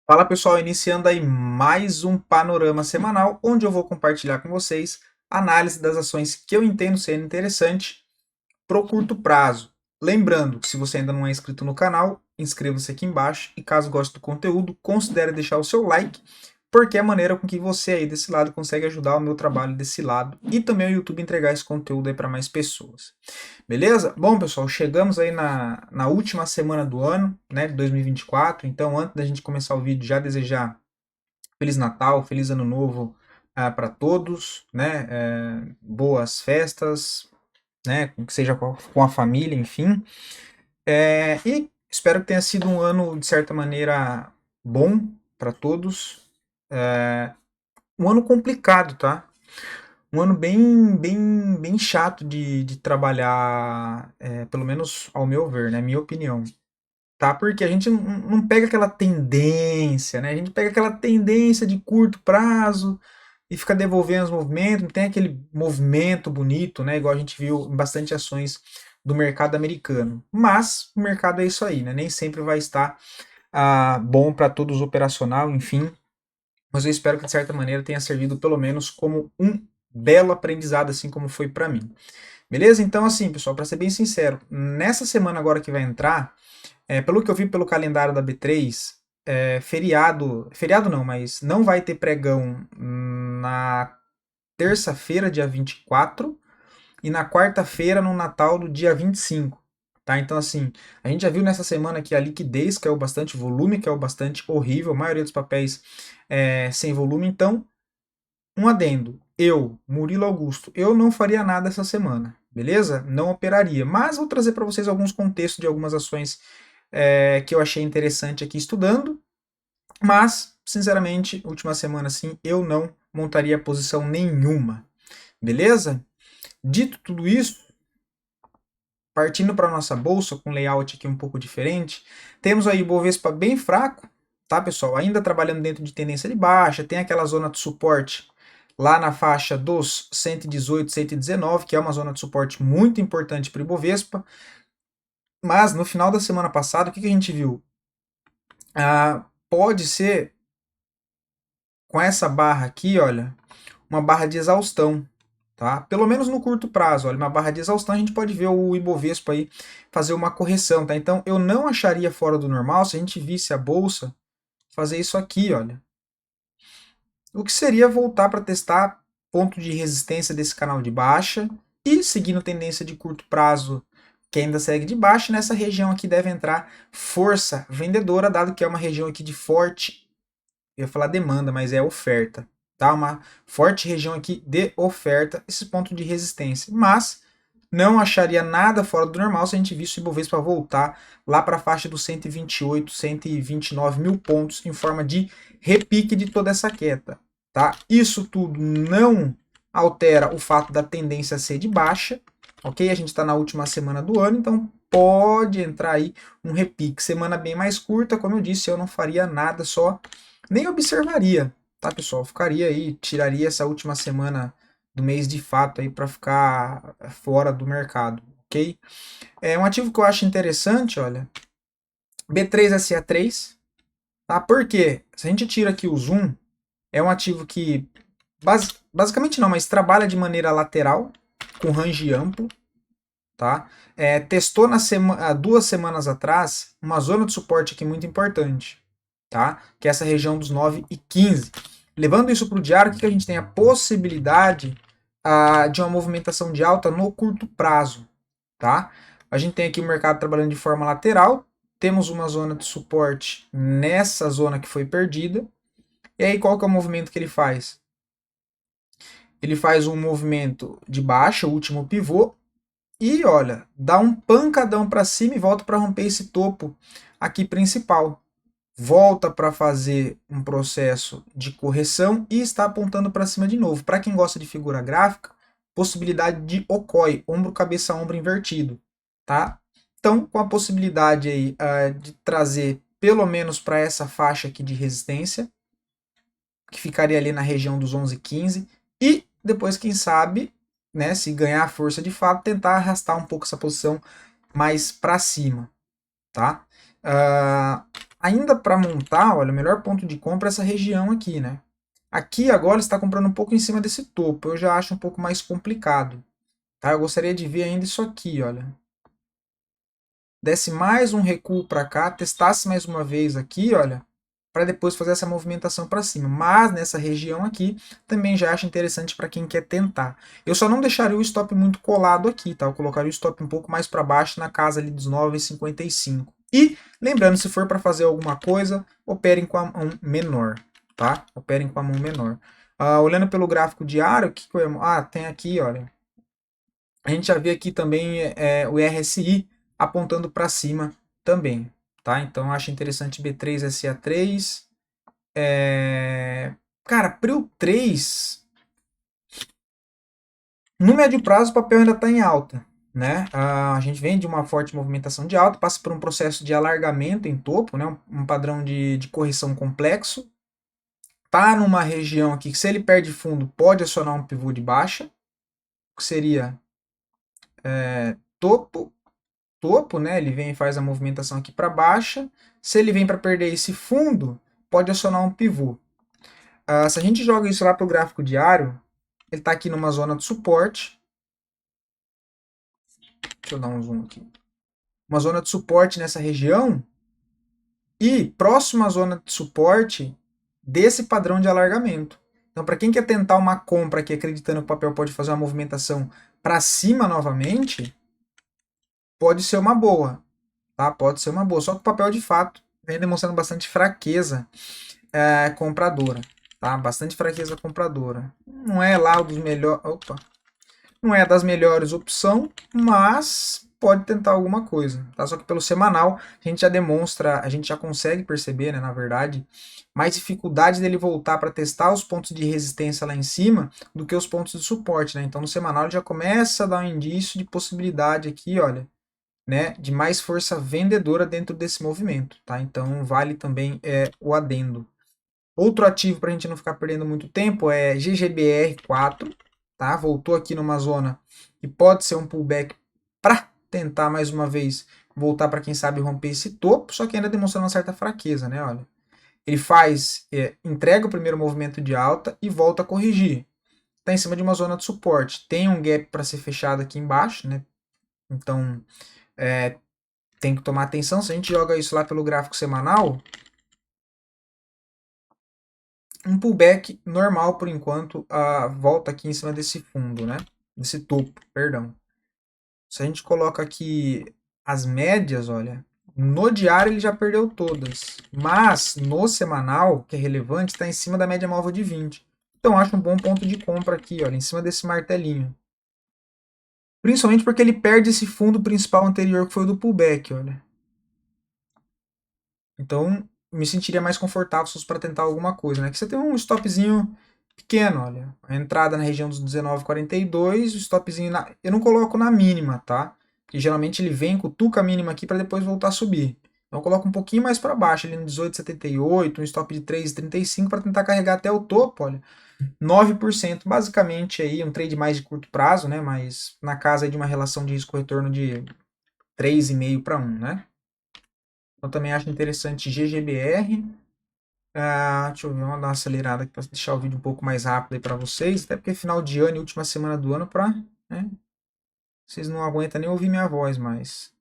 Fala pessoal, iniciando aí mais um panorama semanal, onde eu vou compartilhar com vocês análise das ações que eu entendo sendo interessante para o curto prazo. Lembrando que se você ainda não é inscrito no canal, inscreva-se aqui embaixo e caso goste do conteúdo, considere deixar o seu like, porque é a maneira com que você aí desse lado consegue ajudar o meu trabalho desse lado e também o YouTube entregar esse conteúdo aí para mais pessoas. Beleza? Bom, pessoal, chegamos aí na última semana do ano, né, de 2024. Então, antes da gente começar o vídeo, já desejar Feliz Natal, Feliz Ano Novo para todos, né? Boas festas, né? Que seja com a família, enfim. E espero que tenha sido um ano, de certa maneira, bom para todos. Um ano complicado, tá? Um ano bem chato de trabalhar, pelo menos ao meu ver, né? Minha opinião. Tá? Porque a gente não pega aquela tendência, né? A gente pega aquela tendência de curto prazo e fica devolvendo os movimentos, não tem aquele movimento bonito, né? Igual a gente viu em bastante ações do mercado americano. Mas o mercado é isso aí, né? Nem sempre vai estar bom para todos operacional, enfim. Mas eu espero que de certa maneira tenha servido pelo menos como um belo aprendizado, assim como foi para mim. Beleza? Então, assim, pessoal, para ser bem sincero, nessa semana agora que vai entrar, pelo que eu vi pelo calendário da B3, feriado não, mas não vai ter pregão na terça-feira, dia 24, e na quarta-feira, no Natal, do dia 25. Tá? Então, assim, a gente já viu nessa semana que a liquidez caiu bastante, o volume caiu bastante, horrível, a maioria dos papéis sem volume. Então, um adendo, Murilo Augusto, eu não faria nada essa semana, beleza? Não operaria, mas vou trazer para vocês alguns contextos de algumas ações que eu achei interessante aqui estudando, mas, sinceramente, última semana assim, eu não montaria posição nenhuma, beleza? Dito tudo isso, partindo para a nossa bolsa, com layout aqui um pouco diferente, temos aí o Bovespa bem fraco, tá pessoal? Ainda trabalhando dentro de tendência de baixa, tem aquela zona de suporte lá na faixa dos 118, 119, que é uma zona de suporte muito importante para o Ibovespa, mas no final da semana passada, o que a gente viu? Pode ser com essa barra aqui, olha, uma barra de exaustão, tá? Pelo menos no curto prazo, olha, uma barra de exaustão a gente pode ver o Ibovespa aí fazer uma correção, tá? Então eu não acharia fora do normal se a gente visse a bolsa fazer isso aqui, olha. O que seria voltar para testar ponto de resistência desse canal de baixa e seguindo tendência de curto prazo que ainda segue de baixa, nessa região aqui deve entrar força vendedora, dado que é uma região aqui de forte, eu ia falar demanda, mas é oferta, tá? Uma forte região aqui de oferta, esse ponto de resistência. Mas não acharia nada fora do normal se a gente visse o Ibovespa voltar lá para a faixa dos 128, 129 mil pontos em forma de repique de toda essa queda, tá? Isso tudo não altera o fato da tendência ser de baixa, ok? A gente está na última semana do ano, então pode entrar aí um repique. Semana bem mais curta, como eu disse, eu não faria nada, só nem observaria, tá, pessoal? Ficaria aí, tiraria essa última semana do mês de fato aí para ficar fora do mercado, ok? É um ativo que eu acho interessante, olha, B3SA3, tá? Por quê? Se a gente tira aqui o zoom, é um ativo que basicamente não, mas trabalha de maneira lateral, com range amplo, tá? Testou há 2 semanas atrás uma zona de suporte aqui muito importante, tá? Que é essa região dos 9,15. Levando isso para o diário, o que a gente tem? A possibilidade de uma movimentação de alta no curto prazo, tá? A gente tem aqui o mercado trabalhando de forma lateral, temos uma zona de suporte nessa zona que foi perdida, e aí qual que é o movimento que ele faz? Ele faz um movimento de baixa, o último pivô, e olha, dá um pancadão para cima e volta para romper esse topo aqui principal. Volta para fazer um processo de correção e está apontando para cima de novo. Para quem gosta de figura gráfica, possibilidade de OCOI, ombro, cabeça, ombro invertido, tá? Então, com a possibilidade aí de trazer pelo menos para essa faixa aqui de resistência, que ficaria ali na região dos 11,15, e depois, quem sabe, né, se ganhar força de fato, tentar arrastar um pouco essa posição mais para cima, tá? Ainda para montar, olha, o melhor ponto de compra é essa região aqui, né? Aqui agora está comprando um pouco em cima desse topo, eu já acho um pouco mais complicado. Tá? Eu gostaria de ver ainda isso aqui, olha. Desse mais um recuo para cá, testasse mais uma vez aqui, olha, para depois fazer essa movimentação para cima. Mas nessa região aqui, também já acho interessante para quem quer tentar. Eu só não deixaria o stop muito colado aqui, tá? Eu colocaria o stop um pouco mais para baixo, na casa ali dos 9,55. E, lembrando, se for para fazer alguma coisa, operem com a mão menor, tá? Operem com a mão menor. Olhando pelo gráfico diário, o que eu ia... tem aqui, olha. A gente já vê aqui também o RSI apontando para cima também, tá? Então acho interessante B3, SA3. Cara, PRIO 3, no médio prazo o papel ainda está em alta, né? A gente vem de uma forte movimentação de alta, passa por um processo de alargamento em topo, né? Um padrão de correção complexo. Tá numa região aqui que, se ele perde fundo, pode acionar um pivô de baixa, que seria topo, topo, né? Ele vem e faz a movimentação aqui para baixa. Se ele vem para perder esse fundo, pode acionar um pivô. Se a gente joga isso lá para o gráfico diário, ele está aqui numa zona de suporte. Deixa eu dar um zoom aqui. Uma zona de suporte nessa região e próximo à zona de suporte desse padrão de alargamento. Então, para quem quer tentar uma compra aqui, acreditando que o papel pode fazer uma movimentação para cima novamente, pode ser uma boa, tá? Pode ser uma boa. Só que o papel, de fato, vem demonstrando bastante fraqueza compradora, tá? Bastante fraqueza compradora. Não é lá dos melhores, não é das melhores opções, mas pode tentar alguma coisa, tá? Só que pelo semanal a gente já demonstra, a gente já consegue perceber, né, na verdade, mais dificuldade dele voltar para testar os pontos de resistência lá em cima do que os pontos de suporte, né? Então no semanal ele já começa a dar um indício de possibilidade aqui, olha, né, de mais força vendedora dentro desse movimento, tá? Então vale também o adendo. Outro ativo para a gente não ficar perdendo muito tempo é GGBR4, tá? Voltou aqui numa zona que pode ser um pullback para tentar mais uma vez voltar para, quem sabe, romper esse topo, só que ainda demonstrando uma certa fraqueza, né? Olha, ele entrega o primeiro movimento de alta e volta a corrigir. Está em cima de uma zona de suporte. Tem um gap para ser fechado aqui embaixo, né? Então tem que tomar atenção. Se a gente joga isso lá pelo gráfico semanal, um pullback normal por enquanto, a volta aqui em cima desse fundo, né? Desse topo, perdão. Se a gente coloca aqui as médias, olha, no diário ele já perdeu todas, mas no semanal, que é relevante, está em cima da média móvel de 20. Então acho um bom ponto de compra aqui, olha, em cima desse martelinho. Principalmente porque ele perde esse fundo principal anterior que foi o do pullback, olha. Então, me sentiria mais confortável se fosse para tentar alguma coisa, né? Que você tem um stopzinho pequeno, olha. A entrada na região dos 19,42, o stopzinho eu não coloco na mínima, tá? Porque geralmente ele vem, cutuca a mínima aqui para depois voltar a subir. Então eu coloco um pouquinho mais para baixo, ali no 18,78, um stop de 3,35 para tentar carregar até o topo, olha. 9%, basicamente aí um trade mais de curto prazo, né? Mas na casa de uma relação de risco-retorno de 3,5 para 1, né? Eu também acho interessante GGBR. Deixa eu ver, vamos dar uma acelerada aqui para deixar o vídeo um pouco mais rápido aí para vocês. Até porque final de ano e última semana do ano para, né, vocês não aguentam nem ouvir minha voz mais.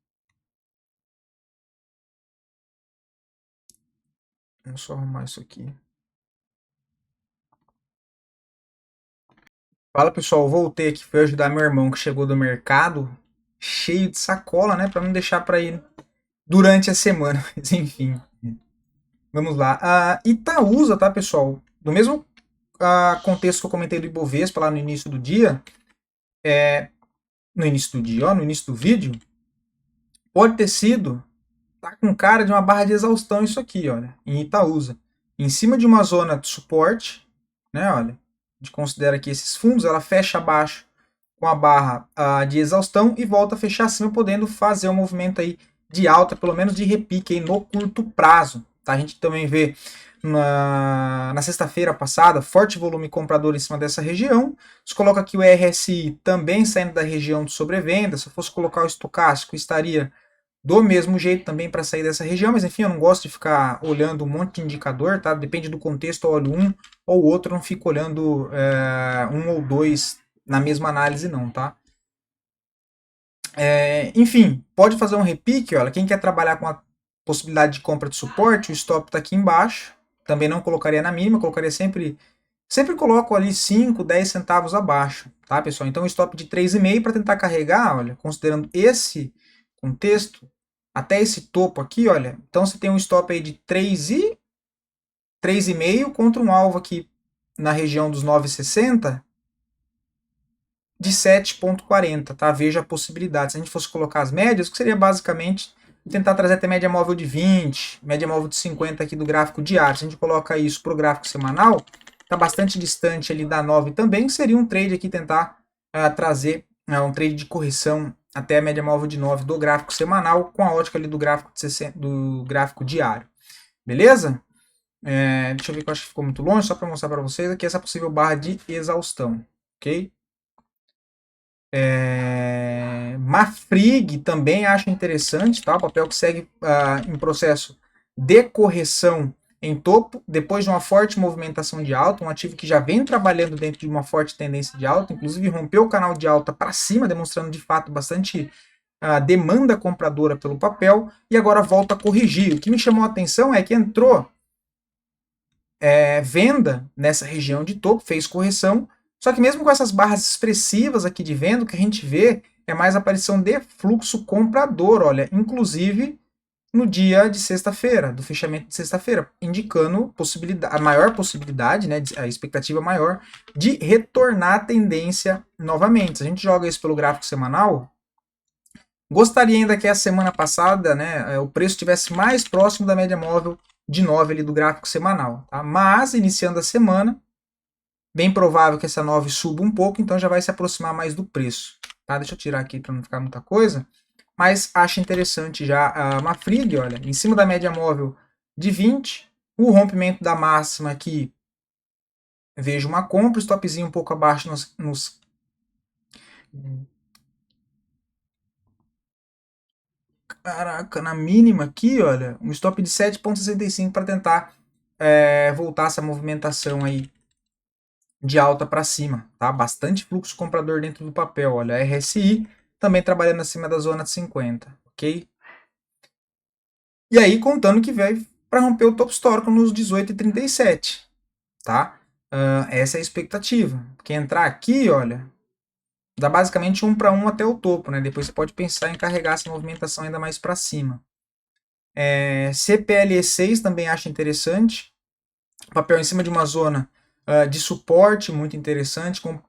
Vamos só arrumar isso aqui. Fala pessoal, voltei aqui, fui ajudar meu irmão que chegou do mercado cheio de sacola, né, para não deixar para ir durante a semana. Mas enfim, vamos lá. A Itaúsa, tá pessoal? Do mesmo contexto que eu comentei do Ibovespa lá no início do dia, no início do vídeo, pode ter sido, tá com cara de uma barra de exaustão isso aqui, olha, em Itaúsa. Em cima de uma zona de suporte, né, olha, a gente considera que esses fundos, ela fecha abaixo com a barra de exaustão e volta a fechar acima, podendo fazer um movimento aí de alta, pelo menos de repique aí no curto prazo. Tá? A gente também vê na sexta-feira passada, forte volume comprador em cima dessa região. Se coloca aqui o RSI também saindo da região de sobrevenda. Se eu fosse colocar o estocástico, estaria Do mesmo jeito também para sair dessa região, mas enfim, eu não gosto de ficar olhando um monte de indicador, tá? Depende do contexto, eu olho um ou outro, eu não fico olhando um ou dois na mesma análise não, tá? Enfim, pode fazer um repique, olha, quem quer trabalhar com a possibilidade de compra de suporte, o stop está aqui embaixo, também não colocaria na mínima, colocaria sempre coloco ali 5, 10 centavos abaixo, tá pessoal? Então stop de 3,5 para tentar carregar, olha, considerando esse contexto, até esse topo aqui, olha, então você tem um stop aí de 3,5 contra um alvo aqui na região dos 9,60 de 7,40, tá? Veja a possibilidade. Se a gente fosse colocar as médias, que seria basicamente tentar trazer até média móvel de 20, média móvel de 50 aqui do gráfico diário. Se a gente coloca isso para o gráfico semanal, está bastante distante ali da 9 também, seria um trade aqui tentar trazer um trade de correção até a média móvel de 9 do gráfico semanal, com a ótica ali do gráfico, do gráfico diário. Beleza? Deixa eu ver que eu acho que ficou muito longe, só para mostrar para vocês aqui essa possível barra de exaustão. Ok? Mafrig também acho interessante, tá? O papel que segue em processo de correção em topo, depois de uma forte movimentação de alta, um ativo que já vem trabalhando dentro de uma forte tendência de alta, inclusive rompeu o canal de alta para cima, demonstrando de fato bastante demanda compradora pelo papel, e agora volta a corrigir. O que me chamou a atenção é que entrou venda nessa região de topo, fez correção, só que mesmo com essas barras expressivas aqui de venda, o que a gente vê é mais aparição de fluxo comprador, olha, inclusive no dia de sexta-feira, do fechamento de sexta-feira, indicando a maior possibilidade, né, a expectativa maior de retornar à tendência novamente. Se a gente joga isso pelo gráfico semanal, gostaria ainda que a semana passada, né, o preço estivesse mais próximo da média móvel de 9 ali do gráfico semanal, tá? Mas iniciando a semana, bem provável que essa 9 suba um pouco, então já vai se aproximar mais do preço. Tá? Deixa eu tirar aqui para não ficar muita coisa. Mas acho interessante já a Mafrig, olha, em cima da média móvel de 20, o rompimento da máxima aqui, vejo uma compra, stopzinho um pouco abaixo nos caraca, na mínima aqui, olha, um stop de 7,65 para tentar voltar essa movimentação aí de alta para cima, tá? Bastante fluxo comprador dentro do papel, olha, RSI também trabalhando acima da zona de 50, ok? E aí contando que vai para romper o topo histórico nos 18,37, tá? Essa é a expectativa. Porque entrar aqui, olha, dá basicamente 1 para 1 até o topo, né? Depois você pode pensar em carregar essa movimentação ainda mais para cima. CPLE6 também acho interessante. Papel em cima de uma zona de suporte muito interessante, com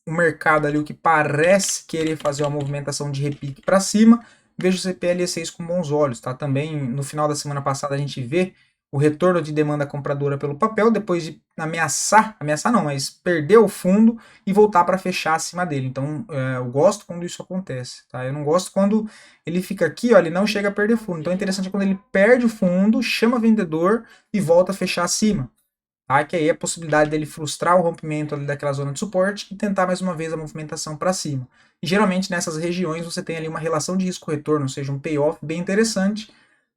o mercado ali o que parece querer fazer uma movimentação de repique para cima. Vejo o CPLE6 com bons olhos, tá? Também no final da semana passada a gente vê o retorno de demanda compradora pelo papel, depois de ameaçar não, mas perder o fundo e voltar para fechar acima dele. Então eu gosto quando isso acontece, tá? Eu não gosto quando ele fica aqui, ó, ele não chega a perder fundo. Então é interessante quando ele perde o fundo, chama vendedor e volta a fechar acima. Tá? Que aí é a possibilidade dele frustrar o rompimento ali daquela zona de suporte e tentar mais uma vez a movimentação para cima. E geralmente nessas regiões você tem ali uma relação de risco-retorno, ou seja, um payoff bem interessante,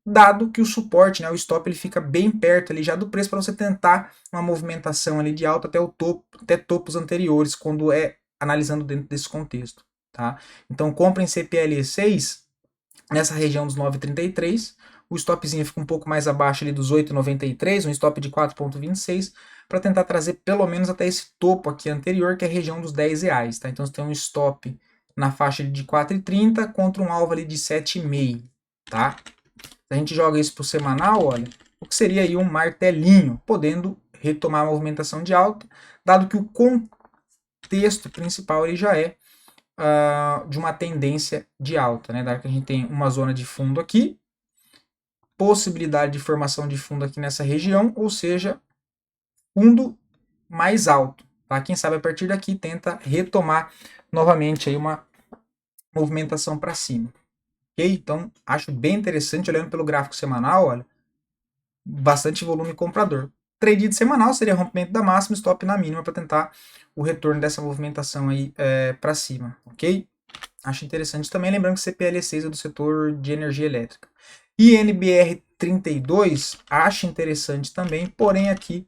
dado que o suporte, né, o stop, ele fica bem perto ali já do preço para você tentar uma movimentação ali de alta até o topo, até topos anteriores, quando é analisando dentro desse contexto. Tá? Então compra em CPLE6 nessa região dos 9,33, o stopzinho fica um pouco mais abaixo ali dos 8,93, um stop de 4,26, para tentar trazer pelo menos até esse topo aqui anterior, que é a região dos R$10, tá? Então você tem um stop na faixa de 4,30 contra um alvo ali de 7,5, tá? Se a gente joga isso para o semanal, olha, o que seria aí um martelinho, podendo retomar a movimentação de alta, dado que o contexto principal ele já é de uma tendência de alta, né? Dado que a gente tem uma zona de fundo aqui, possibilidade de formação de fundo aqui nessa região, ou seja, fundo mais alto. Tá? Quem sabe a partir daqui tenta retomar novamente aí uma movimentação para cima. Ok? Então, acho bem interessante, olhando pelo gráfico semanal, olha, bastante volume comprador. Trade de semanal seria rompimento da máxima, stop na mínima para tentar o retorno dessa movimentação aí para cima, ok? Acho interessante também, lembrando que CPL6 é do setor de energia elétrica. E NBR32, acho interessante também, porém aqui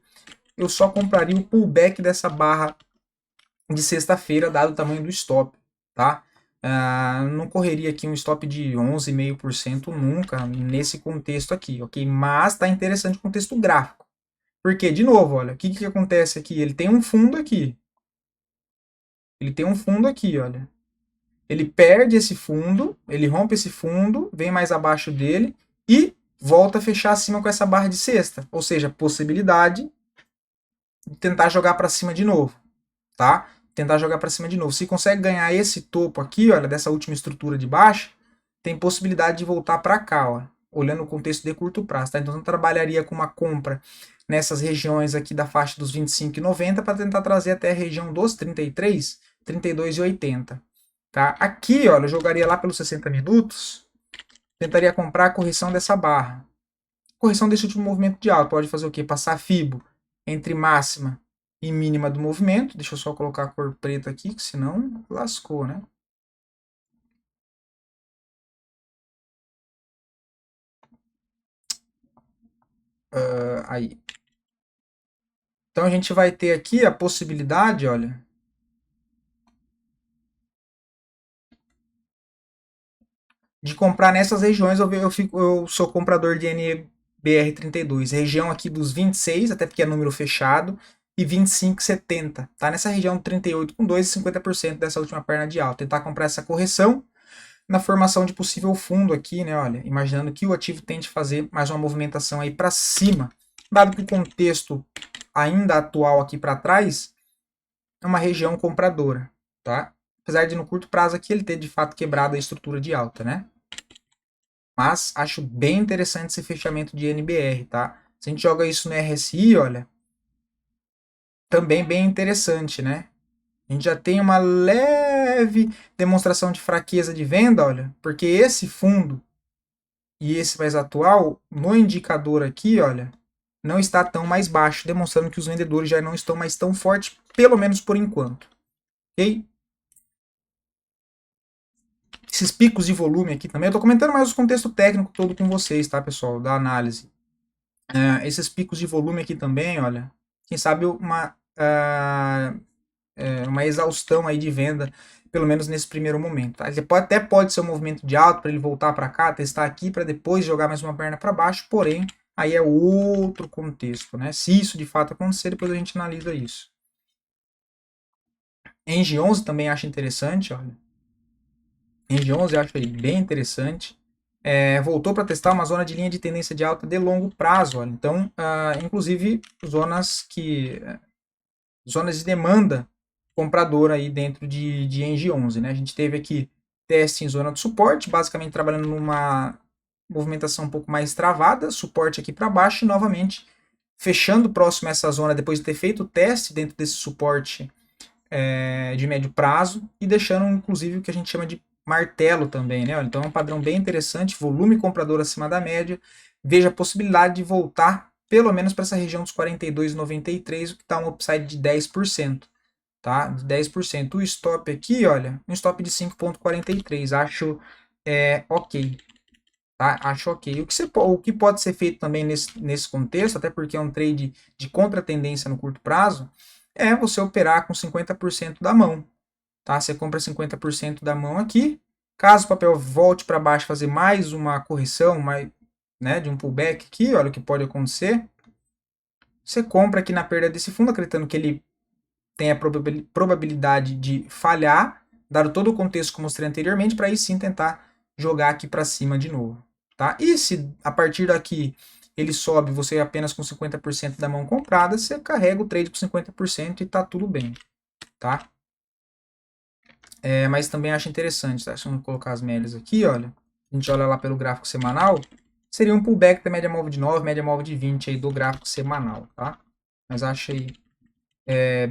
eu só compraria o pullback dessa barra de sexta-feira, dado o tamanho do stop, tá? Não correria aqui um stop de 11,5% nunca nesse contexto aqui, ok? Mas está interessante o contexto gráfico. Porque, de novo, olha, o que acontece aqui? Ele tem um fundo aqui. Ele tem um fundo aqui, olha. Ele perde esse fundo, ele rompe esse fundo, vem mais abaixo dele e volta a fechar acima com essa barra de sexta. Ou seja, possibilidade de tentar jogar para cima de novo, tá? Tentar jogar para cima de novo. Se consegue ganhar esse topo aqui, olha, dessa última estrutura de baixo, tem possibilidade de voltar para cá, ó, olhando o contexto de curto prazo, tá? Então eu trabalharia com uma compra nessas regiões aqui da faixa dos 25,90 para tentar trazer até a região dos 33, 32,80. Tá? Aqui, olha, eu jogaria lá pelos 60 minutos, tentaria comprar a correção dessa barra. Correção desse último movimento de alta. Pode fazer o quê? Passar a FIBO entre máxima e mínima do movimento. Deixa eu só colocar a cor preta aqui, que senão lascou, né? Aí. Então a gente vai ter aqui a possibilidade, olha, de comprar nessas regiões. Eu sou comprador de NBR32, região aqui dos 26, até porque é número fechado, e 25,70. Tá nessa região 38,2 e 50% dessa última perna de alta. Tentar comprar essa correção na formação de possível fundo aqui, né? Olha, imaginando que o ativo tente fazer mais uma movimentação aí para cima, dado que o contexto ainda atual aqui para trás é uma região compradora, tá? Apesar de no curto prazo aqui ele ter de fato quebrado a estrutura de alta, né? Mas acho bem interessante esse fechamento de NBR, tá? Se a gente joga isso no RSI, olha, também bem interessante, né? A gente já tem uma leve demonstração de fraqueza de venda, olha, porque esse fundo e esse mais atual, no indicador aqui, olha, não está tão mais baixo, demonstrando que os vendedores já não estão mais tão fortes, pelo menos por enquanto. Ok? Esses picos de volume aqui também, eu estou comentando mais o contexto técnico todo com vocês, tá, pessoal, da análise. Esses picos de volume aqui também, olha, quem sabe uma exaustão aí de venda, pelo menos nesse primeiro momento. Tá? Até pode ser um movimento de alto para ele voltar para cá, testar aqui para depois jogar mais uma perna para baixo, porém aí é outro contexto, né? Se isso de fato acontecer, depois a gente analisa isso. Engie 11 também acho interessante, olha. Engie 11 eu acho ele bem interessante. Voltou para testar uma zona de linha de tendência de alta de longo prazo, olha. Então, inclusive zonas de demanda compradora aí dentro de Engie 11, né? A gente teve aqui teste em zona de suporte, basicamente trabalhando numa movimentação um pouco mais travada, suporte aqui para baixo e novamente fechando próximo a essa zona depois de ter feito o teste dentro desse suporte de médio prazo e deixando inclusive o que a gente chama de martelo também, né? Então é um padrão bem interessante, volume comprador acima da média, veja a possibilidade de voltar pelo menos para essa região dos 42,93, o que está um upside de 10%, tá? De 10%. O stop aqui, olha, um stop de 5,43, acho ok. Tá? Acho ok. O que pode ser feito também nesse contexto, até porque é um trade de contra-tendência no curto prazo, é você operar com 50% da mão. Tá? Você compra 50% da mão aqui. Caso o papel volte para baixo, fazer mais uma correção, né, de um pullback aqui, olha o que pode acontecer. Você compra aqui na perda desse fundo, acreditando que ele tem a probabilidade de falhar, dado todo o contexto que eu mostrei anteriormente, para aí sim tentar jogar aqui para cima de novo. Tá? E se a partir daqui ele sobe, você apenas com 50% da mão comprada, você carrega o trade com 50% e está tudo bem. Tá? Mas também acho interessante, tá? Se eu colocar as médias aqui, olha, a gente olha lá pelo gráfico semanal, seria um pullback da média móvel de 9, média móvel de 20 aí do gráfico semanal, tá? Mas achei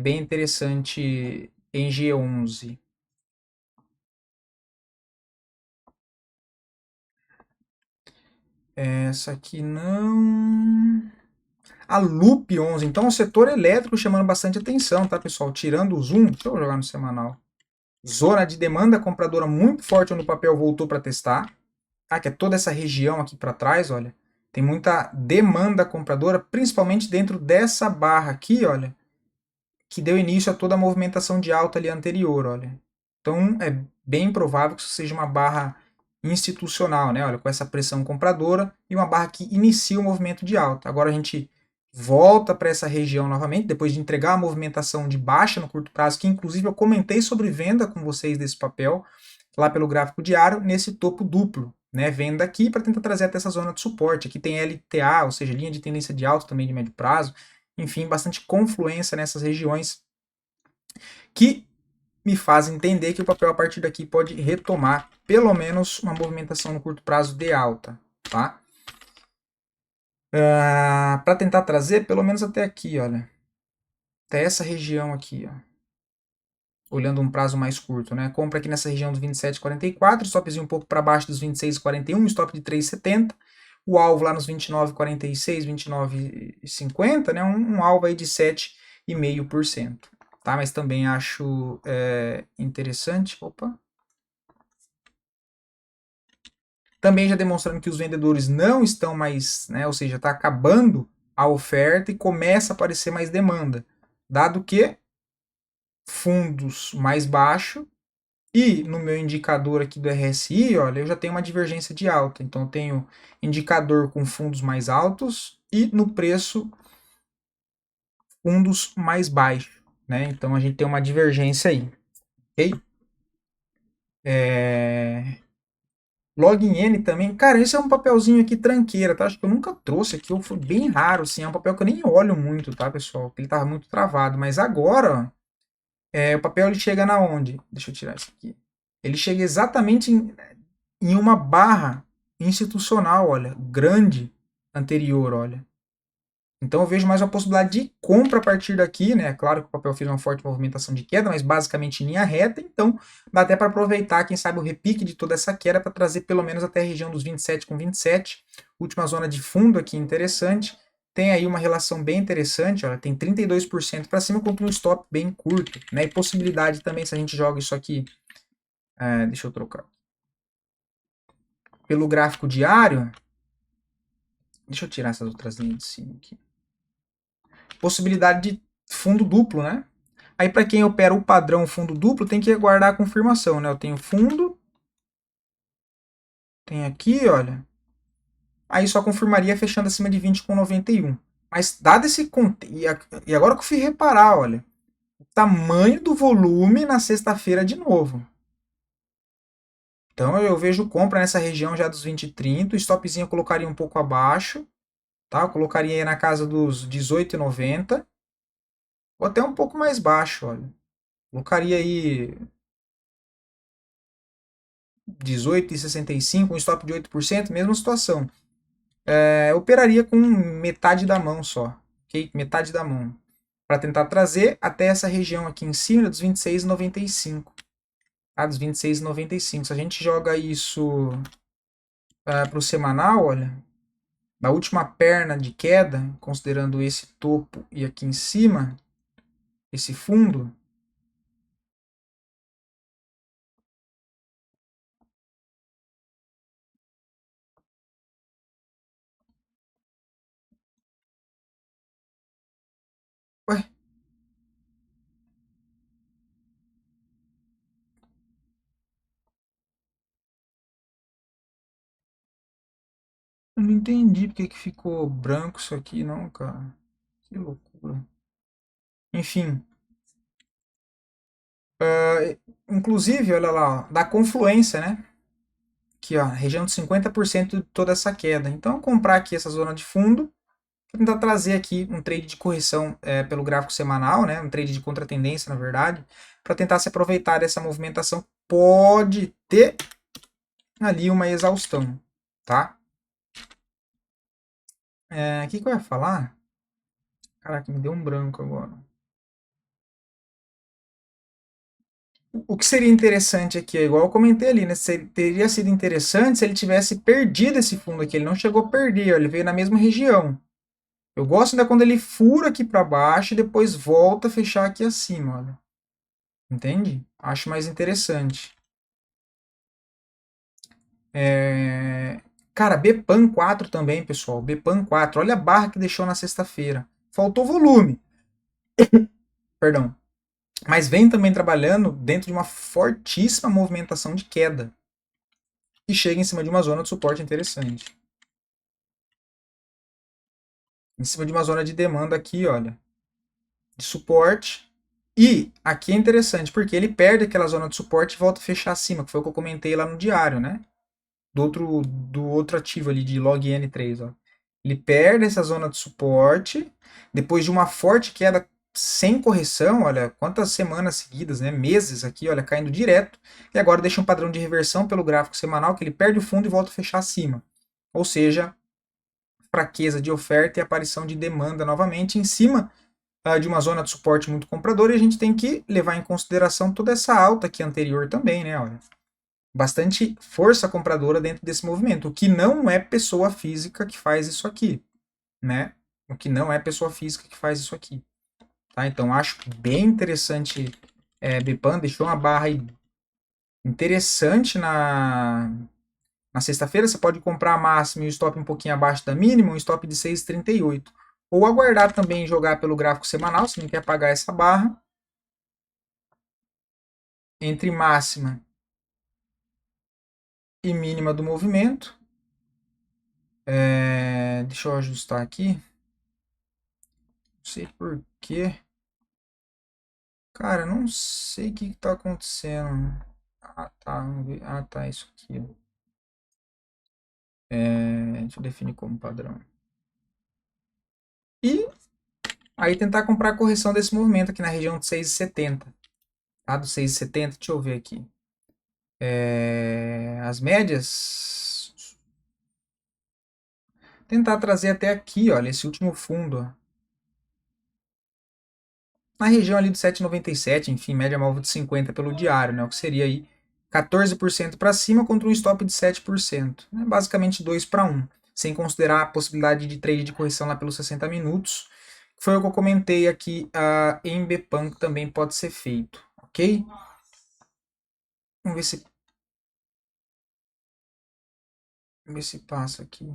bem interessante em G11. Essa aqui não. A Loop 11. Então, o setor elétrico chamando bastante atenção, tá, pessoal? Tirando o zoom. Deixa eu jogar no semanal. Zona de demanda compradora muito forte onde o papel voltou para testar, tá? Que é toda essa região aqui para trás, olha. Tem muita demanda compradora, principalmente dentro dessa barra aqui, olha, que deu início a toda a movimentação de alta ali anterior, olha. Então é bem provável que isso seja uma barra institucional, né? Olha, com essa pressão compradora e uma barra que inicia o movimento de alta. Agora a gente volta para essa região novamente, depois de entregar a movimentação de baixa no curto prazo, que inclusive eu comentei sobre venda com vocês desse papel, lá pelo gráfico diário, nesse topo duplo, né? Venda aqui para tentar trazer até essa zona de suporte. Aqui tem LTA, ou seja, linha de tendência de alta também de médio prazo, enfim, bastante confluência nessas regiões que me faz entender que o papel a partir daqui pode retomar pelo menos uma movimentação no curto prazo de alta, tá? Para tentar trazer pelo menos até aqui, olha, até essa região aqui, ó. Olhando um prazo mais curto, né? Compra aqui nessa região dos 27,44, stopzinho um pouco para baixo dos 26,41, stop de 3,70, o alvo lá nos 29,46, 29,50, né? Um alvo aí de 7,5%. Tá? Mas também acho interessante. Opa! Também já demonstrando que os vendedores não estão mais, né? Ou seja, está acabando a oferta e começa a aparecer mais demanda. Dado que fundos mais baixos e no meu indicador aqui do RSI, olha, eu já tenho uma divergência de alta. Então eu tenho indicador com fundos mais altos e no preço fundos mais baixos, né? Então a gente tem uma divergência aí, ok? Login N também, cara, esse é um papelzinho aqui tranqueira, tá? Acho que eu nunca trouxe aqui, foi bem raro, assim, é um papel que eu nem olho muito, tá, pessoal? Ele tava muito travado, mas agora, ó, o papel ele chega na onde? Deixa eu tirar isso aqui. Ele chega exatamente em uma barra institucional, olha, grande anterior, olha. Então eu vejo mais uma possibilidade de compra a partir daqui, né? Claro que o papel fez uma forte movimentação de queda, mas basicamente em linha reta, então dá até para aproveitar, quem sabe, o repique de toda essa queda para trazer pelo menos até a região dos 27,27. Última zona de fundo aqui interessante. Tem aí uma relação bem interessante, olha, tem 32% para cima contra um stop bem curto, né? E possibilidade também, se a gente joga isso aqui, deixa eu trocar, pelo gráfico diário, deixa eu tirar essas outras linhas de cima aqui. Possibilidade de fundo duplo, né? Aí para quem opera o padrão fundo duplo, tem que aguardar a confirmação, né? Eu tenho fundo, tem aqui, olha. Aí só confirmaria fechando acima de 20,91. Mas dado esse e agora que eu fui reparar, olha, o tamanho do volume na sexta-feira de novo. Então eu vejo compra nessa região já dos 20,30, o stopzinho eu colocaria um pouco abaixo, tá? Eu colocaria aí na casa dos 18,90 ou até um pouco mais baixo, olha. Colocaria aí 18,65, um stop de 8%, mesma situação. Operaria com metade da mão só, ok? Metade da mão. Para tentar trazer até essa região aqui em cima dos 26,95. Tá? Dos 26,95. Se a gente joga isso para o semanal, olha, na última perna de queda, considerando esse topo e aqui em cima, esse fundo, ué, eu não entendi porque que ficou branco isso aqui, não, cara. Que loucura. Enfim, inclusive, olha lá, ó, da confluência, né? Aqui, ó, região de 50% de toda essa queda. Então, comprar aqui essa zona de fundo, vou tentar trazer aqui um trade de correção pelo gráfico semanal, né? Um trade de contratendência, na verdade, para tentar se aproveitar dessa movimentação. Pode ter ali uma exaustão, tá? O que eu ia falar? Caraca, me deu um branco agora. O que seria interessante aqui, igual eu comentei ali, né? Teria sido interessante se ele tivesse perdido esse fundo aqui. Ele não chegou a perder, ó, ele veio na mesma região. Eu gosto ainda quando ele fura aqui para baixo e depois volta a fechar aqui acima, olha. Entende? Acho mais interessante. Cara, BPAN 4 também, pessoal. BPAN 4. Olha a barra que deixou na sexta-feira. Faltou volume, perdão. Mas vem também trabalhando dentro de uma fortíssima movimentação de queda. E chega em cima de uma zona de suporte interessante. Em cima de uma zona de demanda aqui, olha. De suporte. E aqui é interessante, porque ele perde aquela zona de suporte e volta a fechar acima, que foi o que eu comentei lá no diário, né? Do outro ativo ali de log N3, ó. Ele perde essa zona de suporte, depois de uma forte queda sem correção, olha, quantas semanas seguidas, né, meses aqui, olha, caindo direto, e agora deixa um padrão de reversão pelo gráfico semanal, que ele perde o fundo e volta a fechar acima. Ou seja, fraqueza de oferta e aparição de demanda novamente em cima de uma zona de suporte muito compradora, e a gente tem que levar em consideração toda essa alta aqui anterior também, né, olha. Bastante força compradora dentro desse movimento, o que não é pessoa física que faz isso aqui, né? O que não é pessoa física que faz isso aqui, tá? Então acho bem interessante. Bpan deixou uma barra aí interessante na sexta-feira. Você pode comprar a máxima e o stop um pouquinho abaixo da mínima, um stop de 6,38. Ou aguardar também e jogar pelo gráfico semanal, se não quer pagar essa barra, entre máxima e mínima do movimento. Deixa eu ajustar aqui. Não sei por quê. Cara, não sei o que tá acontecendo. Ah, tá. Ah, tá. Isso aqui. Deixa eu definir como padrão. E aí tentar comprar a correção desse movimento aqui na região de 6,70. Tá? Do 6,70. Deixa eu ver aqui. As médias. Tentar trazer até aqui, olha, esse último fundo. Ó. Na região ali do 7,97, enfim, média móvel de 50 pelo diário, né? O que seria aí 14% para cima contra um stop de 7%. Né? Basicamente 2 para 1, sem considerar a possibilidade de trade de correção lá pelos 60 minutos. Foi o que eu comentei aqui em Bpan, que também pode ser feito, ok? Vamos ver se passa aqui.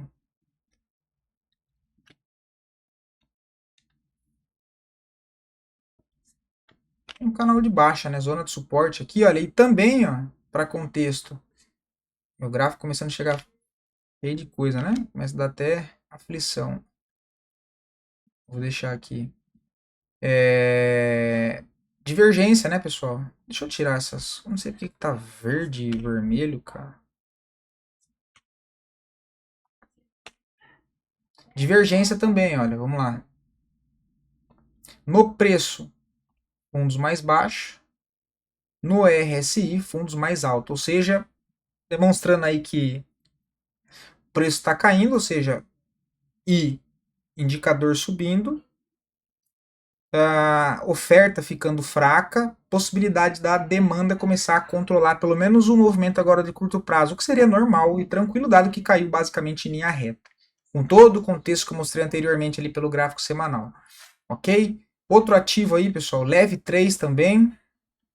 Um canal de baixa, né? Zona de suporte aqui, olha, e também, ó, para contexto, meu gráfico começando a chegar cheio de coisa, né? Começa a dar até aflição. Vou deixar aqui. Divergência, né, pessoal? Deixa eu tirar essas. Não sei porque que tá verde e vermelho, cara. Divergência também, olha, vamos lá. No preço, fundos mais baixos. No RSI, fundos mais altos. Ou seja, demonstrando aí que o preço está caindo, ou seja, e indicador subindo, a oferta ficando fraca, possibilidade da demanda começar a controlar pelo menos o movimento agora de curto prazo, o que seria normal e tranquilo, dado que caiu basicamente em linha reta. Com todo o contexto que eu mostrei anteriormente ali pelo gráfico semanal. Ok? Outro ativo aí, pessoal, leve 3 também.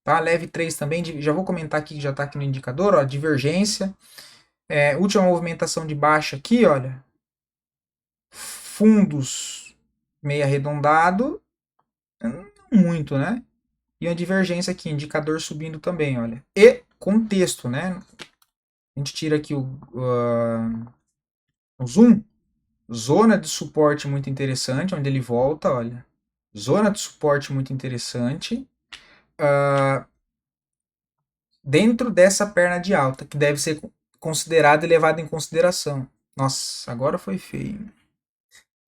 Tá? Leve 3 também, já vou comentar aqui que já está aqui no indicador, ó, divergência. Última movimentação de baixa aqui, olha. Fundos meio arredondado, não muito, né? E uma divergência aqui, indicador subindo também, olha. E contexto, né? A gente tira aqui o zoom. Zona de suporte muito interessante, onde ele volta, olha. Zona de suporte muito interessante. Dentro dessa perna de alta, que deve ser considerada e levada em consideração. Nossa, agora foi feio.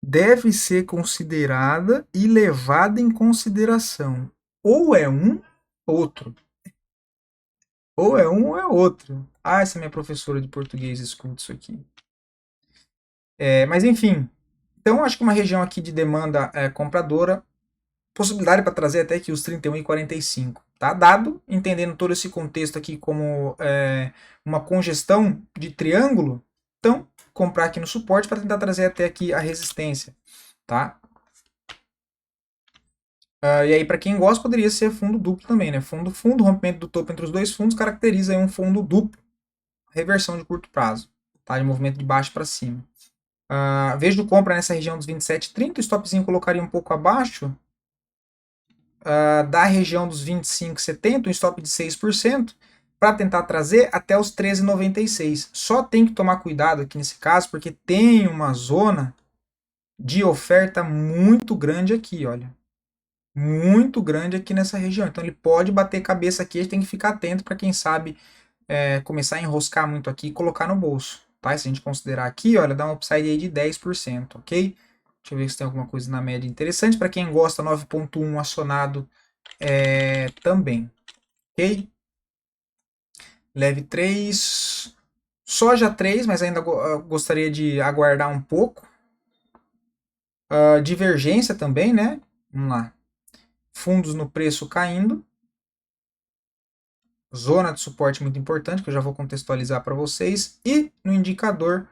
Deve ser considerada e levada em consideração. Ou é um, outro. Ou é um ou é outro. Ah, essa minha professora de português escuta isso aqui. Mas enfim, então acho que uma região aqui de demanda compradora, possibilidade para trazer até aqui os 31,45. Tá dado, entendendo todo esse contexto aqui como uma congestão de triângulo, então comprar aqui no suporte para tentar trazer até aqui a resistência, tá? E aí, para quem gosta, poderia ser fundo duplo também, né? Fundo, rompimento do topo entre os dois fundos caracteriza aí um fundo duplo, reversão de curto prazo, tá? De movimento de baixo para cima. Vejo compra nessa região dos 27,30, o stopzinho colocaria um pouco abaixo da região dos 25,70, um stop de 6%, para tentar trazer até os 13,96. Só tem que tomar cuidado aqui nesse caso, porque tem uma zona de oferta muito grande aqui, olha. Muito grande aqui nessa região. Então ele pode bater cabeça aqui, a gente tem que ficar atento para quem sabe começar a enroscar muito aqui e colocar no bolso. Tá? Se a gente considerar aqui, olha, dá um upside aí de 10%, ok? Deixa eu ver se tem alguma coisa na média interessante. Para quem gosta, 9,1 acionado também, ok? Leve 3, soja 3, mas ainda gostaria de aguardar um pouco. Divergência também, né? Vamos lá. Fundos no preço caindo. Zona de suporte muito importante, que eu já vou contextualizar para vocês. E no indicador,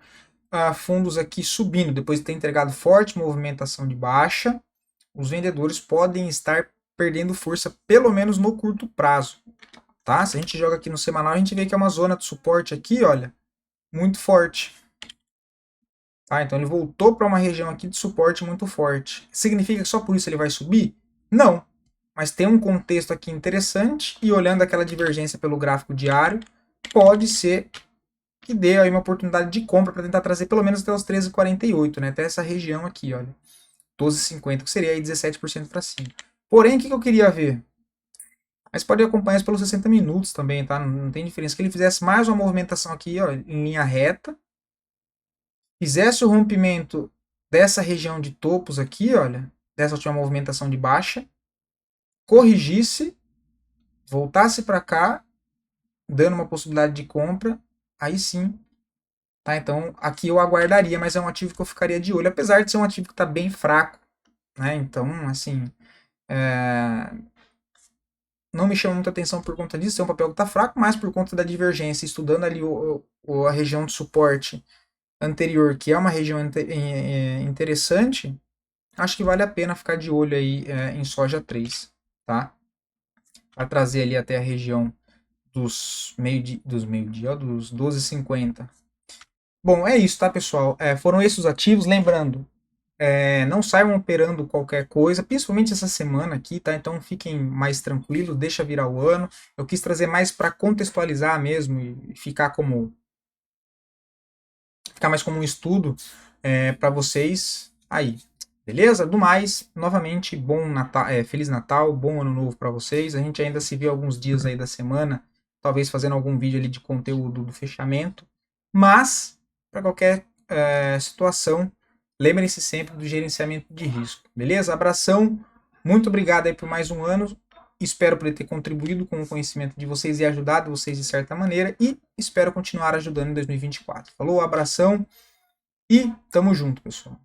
fundos aqui subindo. Depois de ter entregado forte movimentação de baixa, os vendedores podem estar perdendo força, pelo menos no curto prazo. Tá? Se a gente joga aqui no semanal, a gente vê que é uma zona de suporte aqui, olha, muito forte. Tá? Então ele voltou para uma região aqui de suporte muito forte. Significa que só por isso ele vai subir? Não. Mas tem um contexto aqui interessante e olhando aquela divergência pelo gráfico diário, pode ser que dê aí uma oportunidade de compra para tentar trazer pelo menos até os 13,48, né? Até essa região aqui, olha. 12,50, que seria aí 17% para cima. Porém, o que eu queria ver? Mas pode acompanhar isso pelos 60 minutos também, tá? Não tem diferença. Que ele fizesse mais uma movimentação aqui, ó, em linha reta, fizesse o rompimento dessa região de topos aqui, olha, dessa última movimentação de baixa, corrigisse, voltasse para cá, dando uma possibilidade de compra, aí sim. Tá? Então aqui eu aguardaria, mas é um ativo que eu ficaria de olho, apesar de ser um ativo que está bem fraco. Né? Então, assim, não me chama muita atenção por conta disso, é um papel que está fraco, mas por conta da divergência, estudando ali a região de suporte anterior, que é uma região interessante, acho que vale a pena ficar de olho aí em soja 3, tá? Para trazer ali até a região dos meio-dia, dos 12,50. Bom, é isso, tá, pessoal? Foram esses os ativos. Lembrando, não saiam operando qualquer coisa, principalmente essa semana aqui, tá? Então fiquem mais tranquilos, deixa virar o ano. Eu quis trazer mais para contextualizar mesmo e ficar mais como um estudo para vocês aí. Beleza? Do mais, novamente, bom Natal, Feliz Natal, bom Ano Novo para vocês. A gente ainda se vê alguns dias aí da semana, talvez fazendo algum vídeo ali de conteúdo do fechamento. Mas, para qualquer situação, lembrem-se sempre do gerenciamento de risco. Beleza? Abração, muito obrigado aí por mais um ano. Espero poder ter contribuído com o conhecimento de vocês e ajudado vocês de certa maneira. E espero continuar ajudando em 2024. Falou, abração e tamo junto, pessoal.